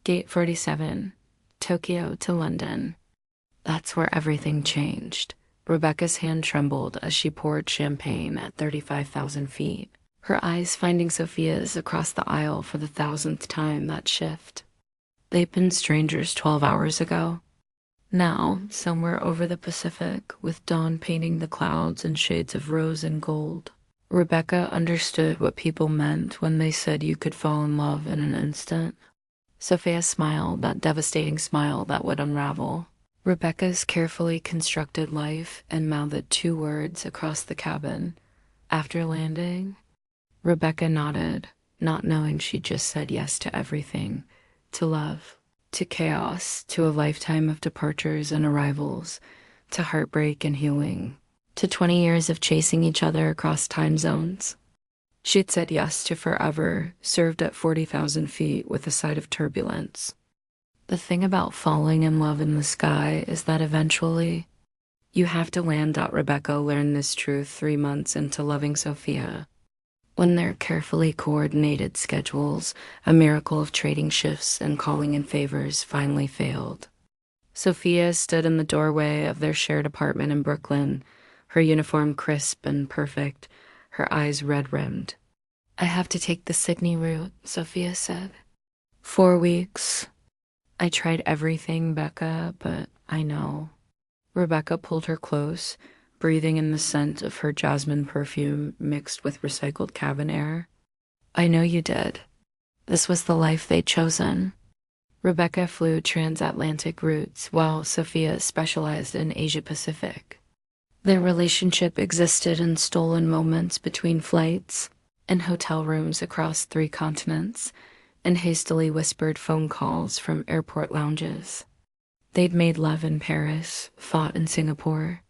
Gate 47, Tokyo to London. That's where everything changed. Rebecca's hand trembled as she poured champagne at 35,000 feet, her eyes finding Sophia's across the aisle for the thousandth time that shift. They'd been strangers 12 hours ago. Now, somewhere over the Pacific, with dawn painting the clouds in shades of rose and gold, Rebecca understood what people meant when they said you could fall in love in an instant. Sophia smiled, that devastating smile that would unravel. Rebecca's carefully constructed life and mouthed 2 words across the cabin. After landing, Rebecca nodded, not knowing she'd just said yes to everything. To love, to chaos, to a lifetime of departures and arrivals, to heartbreak and healing, to 20 years of chasing each other across time zones. She'd said yes to forever, served at 40,000 feet with a side of turbulence. The thing about falling in love in the sky is that eventually, you have to land. Rebecca learned this truth 3 months into loving Sophia. When their carefully coordinated schedules, a miracle of trading shifts and calling in favors, finally failed. Sophia stood in the doorway of their shared apartment in Brooklyn, her uniform crisp and perfect, her eyes red-rimmed. "I have to take the Sydney route," Sophia said. 4 weeks. I tried everything, Becca, but I know. Rebecca pulled her close, breathing in the scent of her jasmine perfume mixed with recycled cabin air. "I know you did. This was the life they'd chosen." Rebecca flew transatlantic routes, while Sophia specialized in Asia-Pacific. Their relationship existed in stolen moments between flights, in hotel rooms across 3 continents, and hastily whispered phone calls from airport lounges. They'd made love in Paris, fought in Singapore,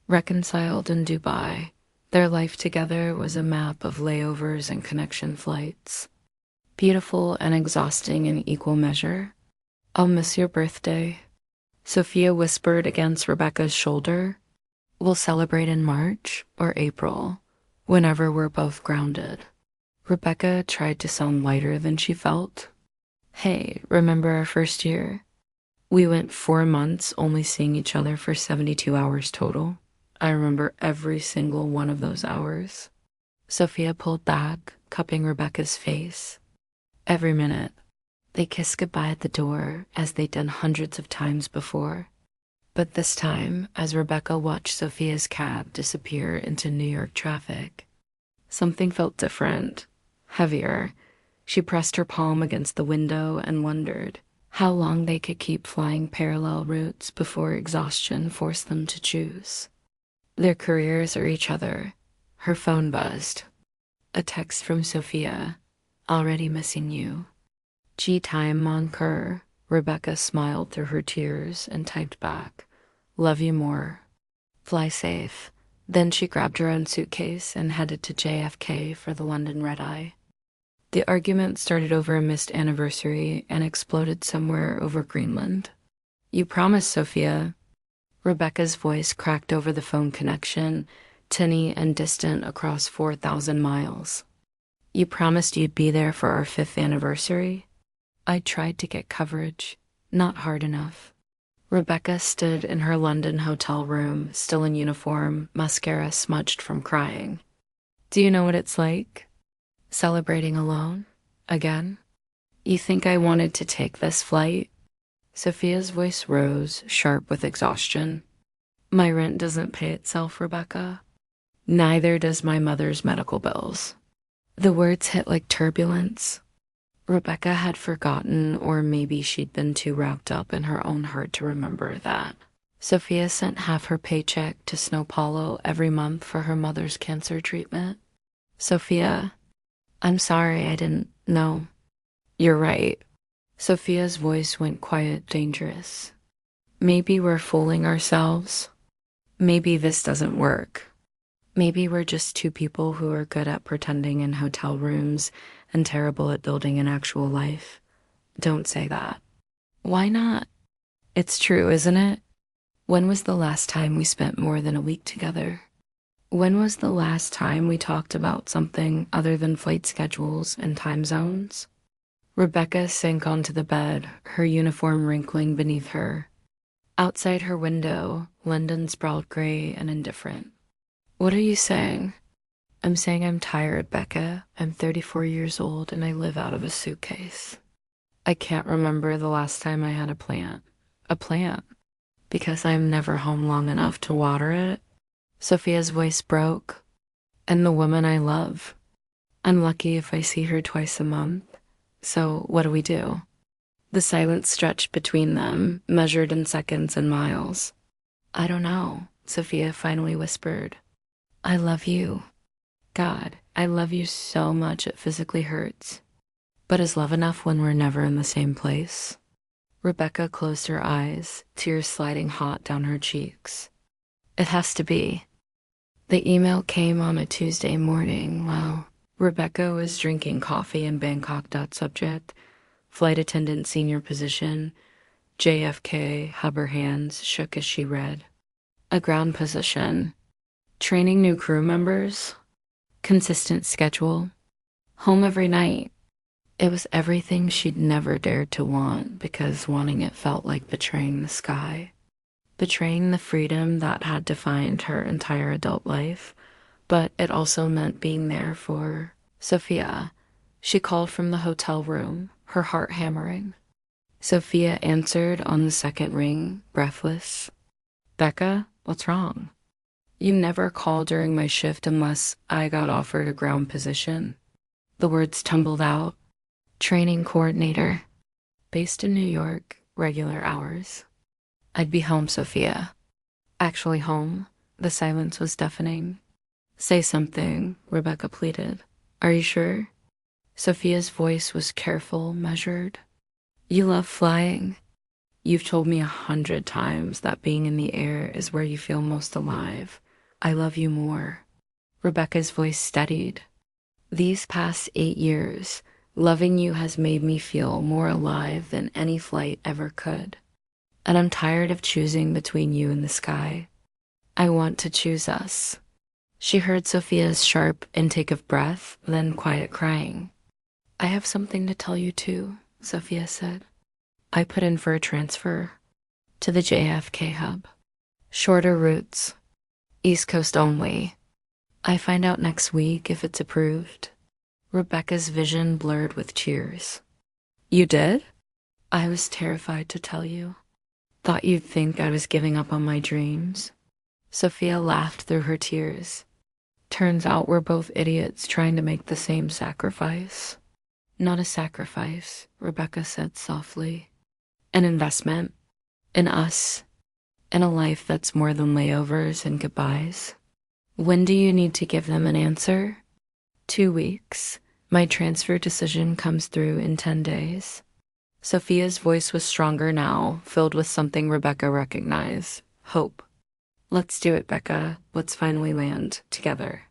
reconciled in Dubai. Their life together was a map of layovers and connection flights. Beautiful and exhausting in equal measure. "I'll miss your birthday," Sophia whispered against Rebecca's shoulder. "We'll celebrate in March or April, whenever we're both grounded." Rebecca tried to sound lighter than she felt. "Hey, remember our first year? We went 4 months only seeing each other for 72 hours total. I remember every single one of those hours." Sophia pulled back, cupping Rebecca's face. Every minute. They kissed goodbye at the door, as they'd done hundreds of times before. But this time, as Rebecca watched Sophia's cab disappear into New York traffic, something felt different, heavier. She pressed her palm against the window and wondered how long they could keep flying parallel routes before exhaustion forced them to choose. Their careers or each other. Her phone buzzed. A text from Sophia. "Already missing you." "G time, mon cœur." Rebecca smiled through her tears and typed back, "Love you more. Fly safe." Then she grabbed her own suitcase and headed to JFK for the London red-eye. The argument started over a missed anniversary and exploded somewhere over Greenland. "You promised, Sophia." Rebecca's voice cracked over the phone connection, tinny and distant across 4,000 miles. "You promised you'd be there for our 5th anniversary." "I tried to get coverage. Not hard enough." Rebecca stood in her London hotel room, still in uniform, mascara smudged from crying. "Do you know what it's like? Celebrating alone? Again? You think I wanted to take this flight?" Sophia's voice rose, sharp with exhaustion. "My rent doesn't pay itself, Rebecca. Neither does my mother's medical bills." The words hit like turbulence. Rebecca had forgotten, or maybe she'd been too wrapped up in her own heart to remember that. Sophia sent half her paycheck to Snow Paulo every month for her mother's cancer treatment. "Sophia, I'm sorry, I didn't know." "You're right." Sophia's voice went quiet, dangerous. "Maybe we're fooling ourselves. Maybe this doesn't work. Maybe we're just 2 people who are good at pretending in hotel rooms and terrible at building an actual life." "Don't say that." "Why not? It's true, isn't it? When was the last time we spent more than a week together? When was the last time we talked about something other than flight schedules and time zones?" Rebecca sank onto the bed, her uniform wrinkling beneath her. Outside her window, London sprawled gray and indifferent. What are you saying? I'm saying I'm tired, Becca. I'm 34 years old and I live out of a suitcase. I can't remember the last time I had a plant. A plant? Because I'm never home long enough to water it. Sophia's voice broke. And the woman I love. I'm lucky if I see her twice a month. So what do we do? The silence stretched between them, measured in seconds and miles. I don't know, Sophia finally whispered. I love you. God, I love you so much it physically hurts. But is love enough when we're never in the same place? Rebecca closed her eyes, tears sliding hot down her cheeks. It has to be. The email came on a Tuesday morning while Rebecca was drinking coffee in Bangkok. Subject, flight attendant senior position, JFK, her hands shook as she read. A ground position. Training new crew members. Consistent schedule. Home every night. It was everything she'd never dared to want because wanting it felt like betraying the sky. Betraying the freedom that had defined her entire adult life, but it also meant being there for Sophia. She called from the hotel room, her heart hammering. Sophia answered on the second ring, breathless. Becca, what's wrong? You never call during my shift unless I got offered a ground position. The words tumbled out. Training coordinator. Based in New York, regular hours. I'd be home, Sophia. Actually home. The silence was deafening. Say something, Rebecca pleaded. Are you sure? Sophia's voice was careful, measured. You love flying. You've told me 100 times that being in the air is where you feel most alive. I love you more. Rebecca's voice steadied. These past 8 years, loving you has made me feel more alive than any flight ever could. And I'm tired of choosing between you and the sky. I want to choose us. She heard Sophia's sharp intake of breath, then quiet crying. I have something to tell you too, Sophia said. I put in for a transfer to the JFK hub. Shorter routes. East Coast only. I find out next week if it's approved. Rebecca's vision blurred with tears. You did? I was terrified to tell you. Thought you'd think I was giving up on my dreams. Sophia laughed through her tears. Turns out we're both idiots trying to make the same sacrifice. Not a sacrifice, Rebecca said softly. An investment. In us. In a life that's more than layovers and goodbyes. When do you need to give them an answer? 2 weeks. My transfer decision comes through in 10 days. Sophia's voice was stronger now, filled with something Rebecca recognized. Hope. Let's do it, Becca. Let's finally land together.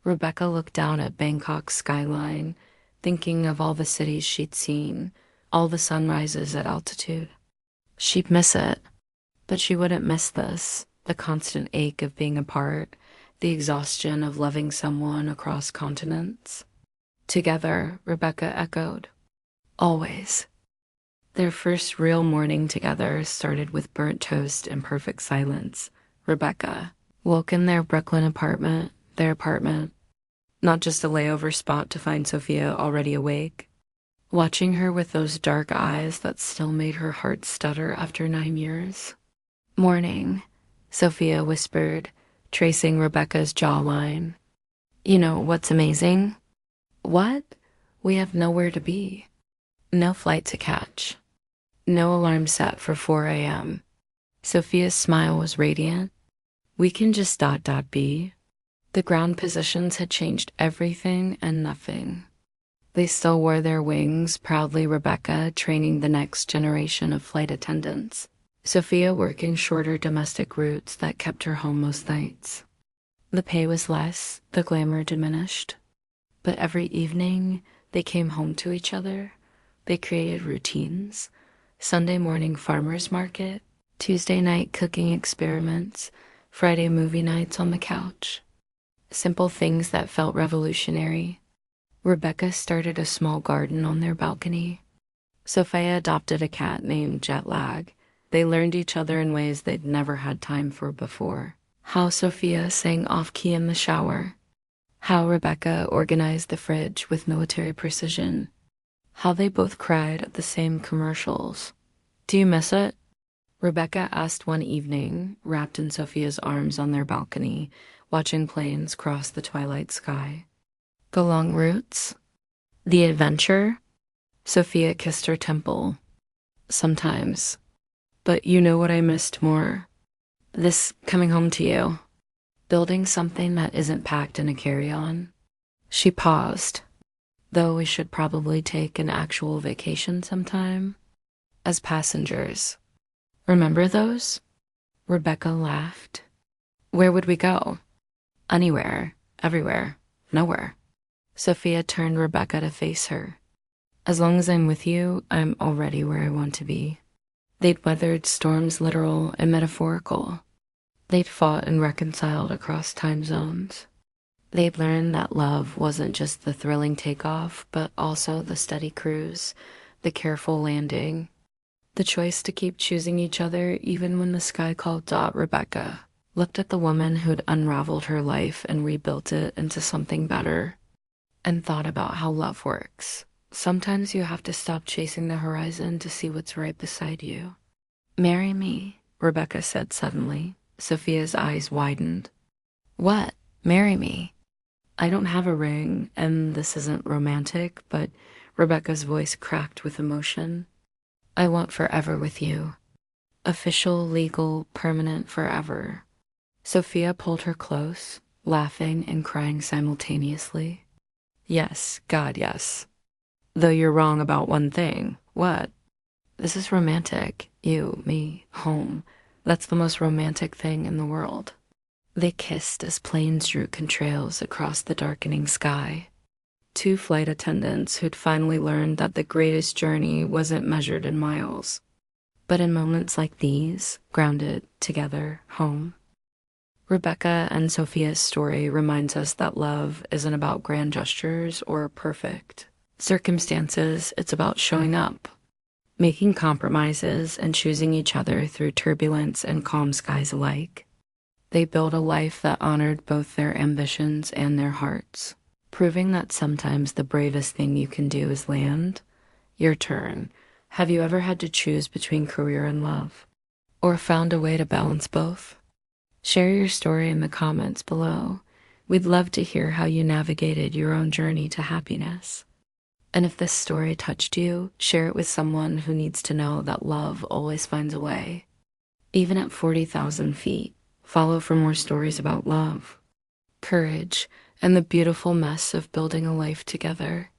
Rebecca looked down at Bangkok's skyline, thinking of all the cities she'd seen, all the sunrises at altitude. She'd miss it, but she wouldn't miss this, the constant ache of being apart, the exhaustion of loving someone across continents. Together, Rebecca echoed. Always. Their first real morning together started with burnt toast and perfect silence. Rebecca woke in their Brooklyn apartment, their apartment. Not just a layover spot to find Sophia already awake. Watching her with those dark eyes that still made her heart stutter after 9 years. Morning, Sophia whispered, tracing Rebecca's jawline. You know what's amazing? What? We have nowhere to be. No flight to catch. No alarm set for 4 a.m. Sophia's smile was radiant. We can just ... be. The ground positions had changed everything and nothing. They still wore their wings, proudly Rebecca training the next generation of flight attendants. Sophia working shorter domestic routes that kept her home most nights. The pay was less, the glamour diminished. But every evening, they came home to each other. They created routines. Sunday morning farmer's market, Tuesday night cooking experiments, Friday movie nights on the couch. Simple things that felt revolutionary. Rebecca started a small garden on their balcony, Sophia adopted a cat named Jetlag. They learned each other in ways they'd never had time for before. How Sophia sang off-key in the shower. How Rebecca organized the fridge with military precision. How they both cried at the same commercials. Do you miss it? Rebecca asked one evening, wrapped in Sophia's arms on their balcony, watching planes cross the twilight sky. The long routes? The adventure? Sophia kissed her temple. Sometimes. But you know what I missed more? This coming home to you. Building something that isn't packed in a carry-on. She paused. Though we should probably take an actual vacation sometime. As passengers. Remember those? Rebecca laughed. Where would we go? Anywhere. Everywhere. Nowhere. Sophia turned Rebecca to face her. As long as I'm with you, I'm already where I want to be. They'd weathered storms literal and metaphorical. They'd fought and reconciled across time zones. They'd learned that love wasn't just the thrilling takeoff, but also the steady cruise, the careful landing, the choice to keep choosing each other even when the sky called. Rebecca looked at the woman who'd unraveled her life and rebuilt it into something better, and thought about how love works. Sometimes you have to stop chasing the horizon to see what's right beside you. Marry me, Rebecca said suddenly. Sophia's eyes widened. What? Marry me? I don't have a ring, and this isn't romantic, but Rebecca's voice cracked with emotion. I want forever with you. Official, legal, permanent forever. Sophia pulled her close, laughing and crying simultaneously. Yes, God, yes. Though you're wrong about one thing. What? This is romantic. You, me, home. That's the most romantic thing in the world. They kissed as planes drew contrails across the darkening sky. Two flight attendants who'd finally learned that the greatest journey wasn't measured in miles, but in moments like these, grounded together, home. Rebecca and Sophia's story reminds us that love isn't about grand gestures or perfect circumstances. It's about showing up, making compromises, and choosing each other through turbulence and calm skies alike. They built a life that honored both their ambitions and their hearts, proving that sometimes the bravest thing you can do is land. Your turn. Have you ever had to choose between career and love? Or found a way to balance both? Share your story in the comments below. We'd love to hear how you navigated your own journey to happiness. And if this story touched you, share it with someone who needs to know that love always finds a way. Even at 40,000 feet, follow for more stories about love, courage, and the beautiful mess of building a life together.